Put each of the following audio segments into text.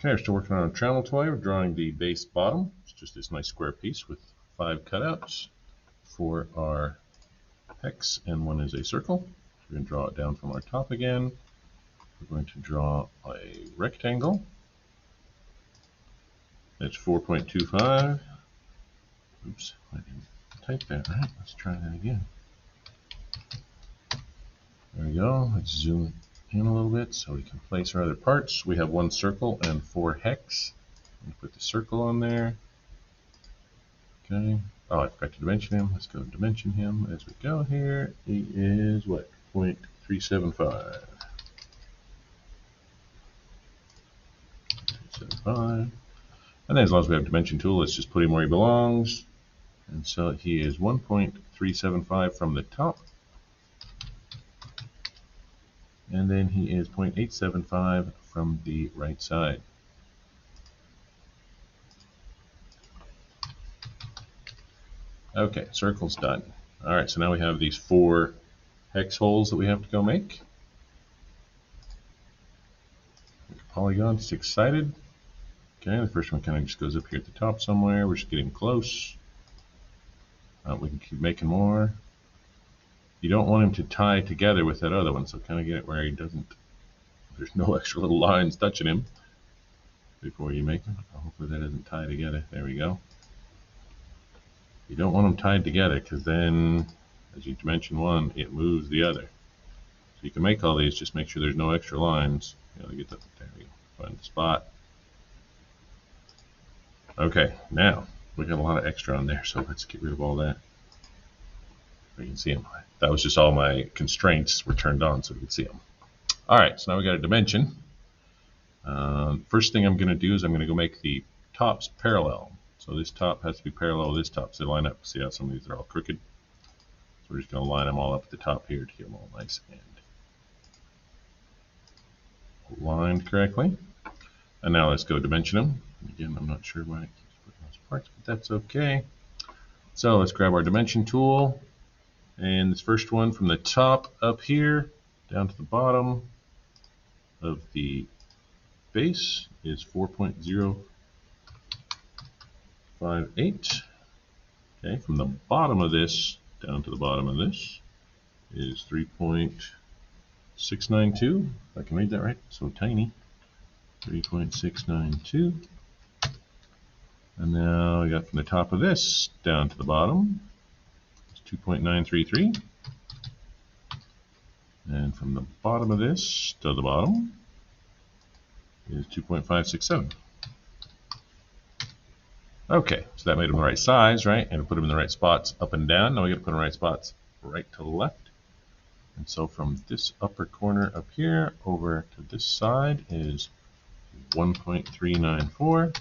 Okay, we're still working on a Trammel toy. We're drawing the base bottom. It's just this nice square piece with 5 cutouts for our hex, and one is a circle. We're going to draw it down from our top again. We're going to draw a rectangle. It's 4.25. Oops, I didn't type that right. Let's try that again. There we go. Let's zoom in a little bit so we can place our other parts. We have 1 circle and 4 hex. Put the circle on there. Okay. Oh, I forgot to dimension him. Let's go dimension him as we go here. He is what? 0.375. 375. And then as long as we have dimension tool, let's just put him where he belongs. And so he is 1.375 from the top. And then he is 0.875 from the right side. Okay, circle's done. All right, so now we have these 4 hex holes that we have to go make. Polygon, just excited. Okay, the first one kind of just goes up here at the top somewhere. We're just getting close. We can keep making more. You don't want him to tie together with that other one, so kind of get it where he doesn't, there's no extra little lines touching him before you make him. Hopefully that doesn't tie together. There we go. You don't want them tied together because then as you dimension one, it moves the other. So you can make all these, just make sure there's no extra lines. You know, get the, there we go. Find the spot. Okay, now we got a lot of extra on there, so let's get rid of all that. You can see them. That was just all my constraints were turned on so we can see them. All right, so now we got a dimension. First thing I'm going to do is I'm going to go make the tops parallel. So this top has to be parallel to this top, so they line up. See how some of these are all crooked? So we're just going to line them all up at the top here to get them all nice and aligned correctly. And now let's go dimension them. Again, I'm not sure why it keeps putting those parts, but that's okay. So let's grab our dimension tool. And this first one from the top up here down to the bottom of the base is 4.058. Okay, from the bottom of this down to the bottom of this is 3.692. If I can read that right, so tiny. 3.692. And now we got from the top of this down to the bottom is 2.933. And from the bottom of this to the bottom is 2.567. Okay, so that made them the right size, right? And put them in the right spots up and down. Now we got to put them in the right spots right to left. And so from this upper corner up here over to this side is 1.394.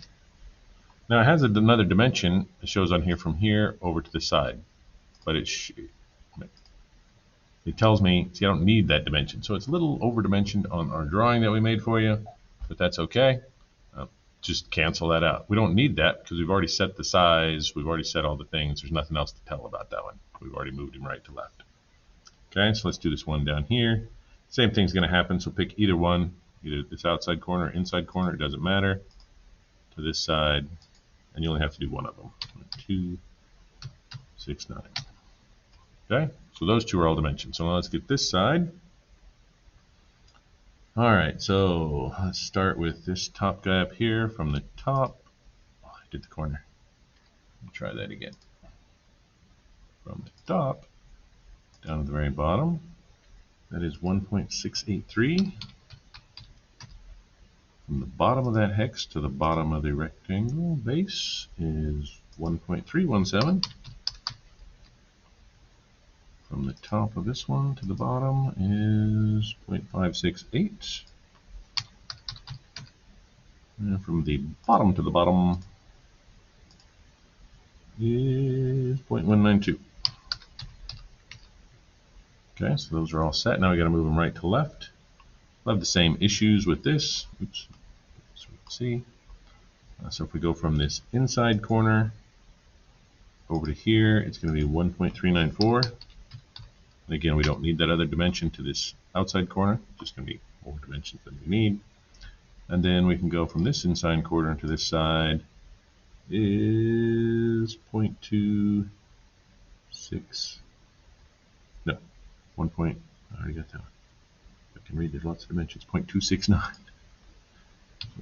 Now it has another dimension. It shows on here from here over to the side, but it tells me, see, I don't need that dimension, so it's a little over dimensioned on our drawing that we made for you, but that's okay. Just cancel that out. We don't need that because we've already set the size, we've already set all the things. There's nothing else to tell about that one. We've already moved him right to left. Okay, so let's do this one down here. Same thing's going to happen, so pick either one, either this outside corner or inside corner, it doesn't matter, to this side, and you only have to do one of them. 2, 6, 9. Okay, so those two are all dimensions. So now let's get this side. All right, so let's start with this top guy up here from the top. Oh, I did the corner. Let me try that again. From the top down to the very bottom, that is 1.683. From the bottom of that hex to the bottom of the rectangle base is 1.317. From the top of this one to the bottom is 0.568. And from the bottom to the bottom is 0.192. Okay, so those are all set. Now we got to move them right to left. We'll have the same issues with this. Oops, so we can see. So if we go from this inside corner over to here, it's going to be 1.394. And again, we don't need that other dimension to this outside corner. It's just going to be more dimensions than we need. And then we can go from this inside quarter to this side is 0.26. No, 1 point. I already got that one. I can read, there's lots of dimensions. 0.269.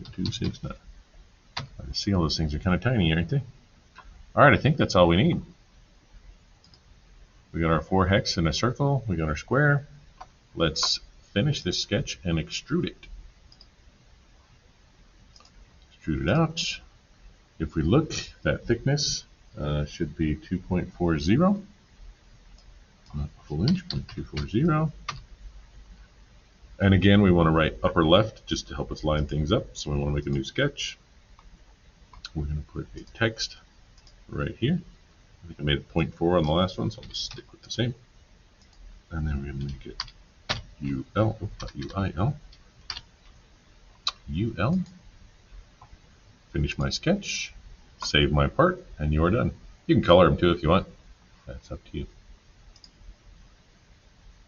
0.269. See, all those things are kind of tiny, aren't they? All right, I think that's all we need. We got our 4 hex in a circle. We got our square. Let's finish this sketch and extrude it. Extrude it out. If we look, that thickness should be 2.40. Not a full inch, 0.240. And again, we want to write upper left just to help us line things up. So we want to make a new sketch. We're going to put a text right here. I think I made it 0.4 on the last one, so I'll just stick with the same. And then we're going to make it UL, not UIL. UL. Finish my sketch, save my part, and you're done. You can color them too if you want. That's up to you.